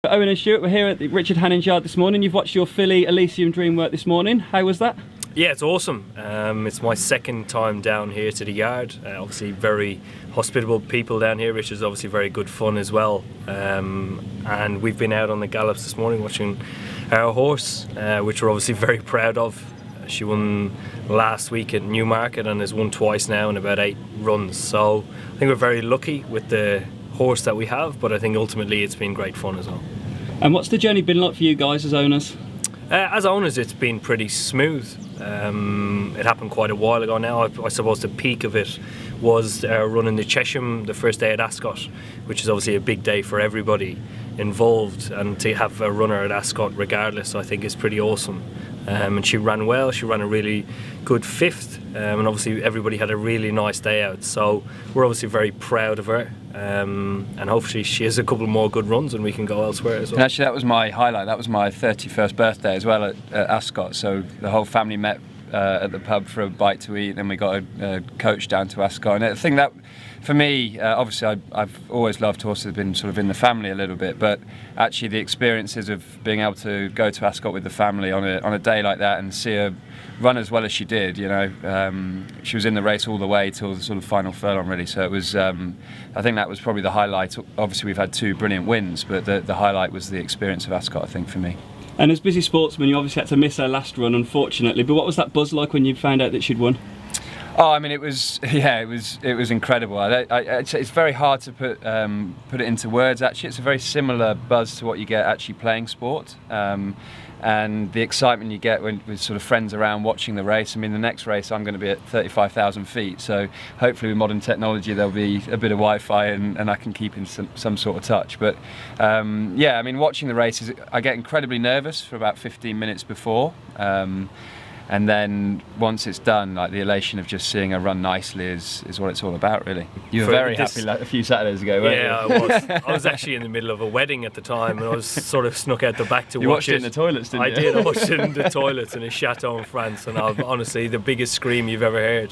Eoin and Stuart, we're here at the Richard Hanning's yard this morning. You've watched your filly Elysium Dream work this morning. How was that? Yeah, it's awesome. It's my second time down here to the yard. Obviously very hospitable people down here, which is obviously very good fun as well. And we've been out on the gallops this morning watching our horse, which we're obviously very proud of. She won last week at Newmarket and has won twice now in about 8 runs. So I think we're very lucky with the horse that we have, but I think ultimately it's been great fun as well. And what's the journey been like for you guys as owners? As owners, it's been pretty smooth. It happened quite a while ago now. I suppose the peak of it was running the Chesham the first day at Ascot, which is obviously a big day for everybody involved, and to have a runner at Ascot regardless I think is pretty awesome. And she ran well, she ran a really good 5th, and obviously everybody had a really nice day out, so we're obviously very proud of her, and hopefully she has a couple more good runs and we can go elsewhere as well. And actually that was my highlight, that was my 31st birthday as well at Ascot, so the whole family met at the pub for a bite to eat, then we got a coach down to Ascot, and I think that for me, obviously I've always loved horses, have been sort of in the family a little bit, but actually the experiences of being able to go to Ascot with the family on a day like that and see her run as well as she did, you know, she was in the race all the way till the sort of final furlong really, so it was, I think that was probably the highlight. Obviously we've had 2 brilliant wins, but the highlight was the experience of Ascot, I think, for me. And as busy sportsman, you obviously had to miss her last run, unfortunately, but what was that buzz like when you found out that she'd won? Oh, I mean, it was incredible. It's very hard to put it into words. Actually, it's a very similar buzz to what you get actually playing sport, and the excitement you get with sort of friends around watching the race. I mean, the next race I'm going to be at 35,000 feet, so hopefully with modern technology there'll be a bit of Wi-Fi and I can keep in some sort of touch. But yeah, I mean, watching the races, I get incredibly nervous for about 15 minutes before. And then once it's done, like the elation of just seeing her run nicely is what it's all about, really. You were very happy like a few Saturdays ago, weren't you? Yeah, I was. I was actually in the middle of a wedding at the time, and I was sort of snuck out the back to watch it. You watched it in the toilets, didn't you? I did. I watched it in the toilets in a chateau in France, and honestly, the biggest scream you've ever heard,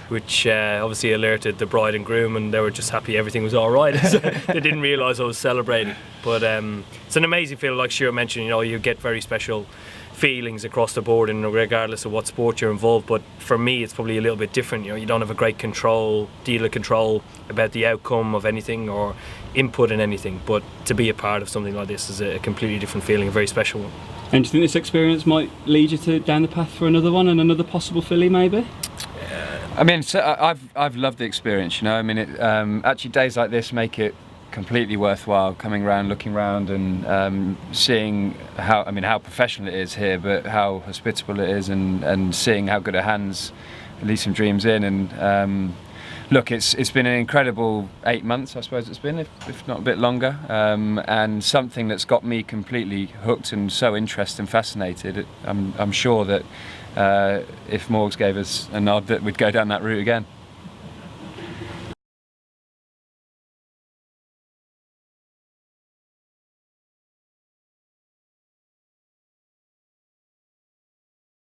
which obviously alerted the bride and groom, and they were just happy everything was all right. They didn't realise I was celebrating. But it's an amazing feeling, like Stuart mentioned. You know, you get very special feelings across the board, and regardless of what sport you're involved. But for me, it's probably a little bit different. You know, you don't have a great deal of control about the outcome of anything or input in anything. But to be a part of something like this is a completely different feeling, a very special one. And do you think this experience might lead you down the path for another one and another possible filly, maybe? I mean, so I've loved the experience. You know, I mean, actually days like this make it completely worthwhile coming around, looking around, and seeing how professional it is here, but how hospitable it is, and seeing how good a hands Elysium Dream's in. And look, it's been an incredible 8 months, I suppose it's been, if not a bit longer, and something that's got me completely hooked and so interested and fascinated. I'm sure that if Morgs gave us a nod, that we'd go down that route again.